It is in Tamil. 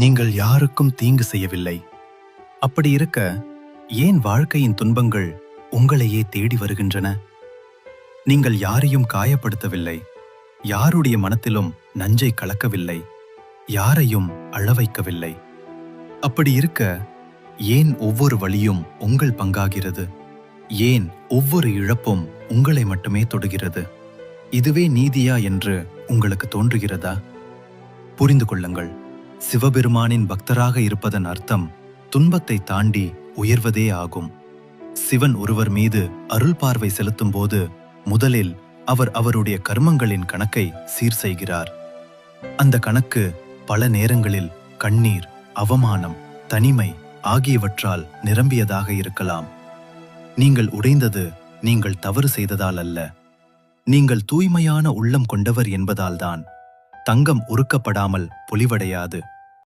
நீங்கள் யாருக்கும் தீங்கு செய்யவில்லை. அப்படி இருக்க ஏன் வாழ்க்கையின் துன்பங்கள் உங்களையே தேடி வருகின்றன? நீங்கள் யாரையும் காயப்படுத்தவில்லை, யாருடைய மனத்திலும் நஞ்சை கலக்கவில்லை, யாரையும் அழவைக்கவில்லை. அப்படி இருக்க ஏன் ஒவ்வொரு வலியும் உங்கள் பங்காகிறது? ஏன் ஒவ்வொரு இழப்பும் உங்களை மட்டுமே தொடுகிறது? இதுவே நீதியா என்று உங்களுக்கு தோன்றுகிறதா? புரிந்து கொள்ளுங்கள், சிவபெருமானின் பக்தராக இருப்பதன் அர்த்தம் துன்பத்தை தாண்டி உயர்வதே ஆகும். சிவன் ஒருவர் மீது அருள் பார்வை செலுத்தும் போது முதலில் அவர் அவருடைய கர்மங்களின் கணக்கை சீர் செய்கிறார். அந்த கணக்கு பல நேரங்களில் கண்ணீர், அவமானம், தனிமை ஆகியவற்றால் நிரம்பியதாக இருக்கலாம். நீங்கள் உடைந்தது நீங்கள் தவறு செய்ததால் அல்ல, நீங்கள் தூய்மையான உள்ளம் கொண்டவர் என்பதால்தான். தங்கம் உருக்கப்படாமல் பொலிவடையாது.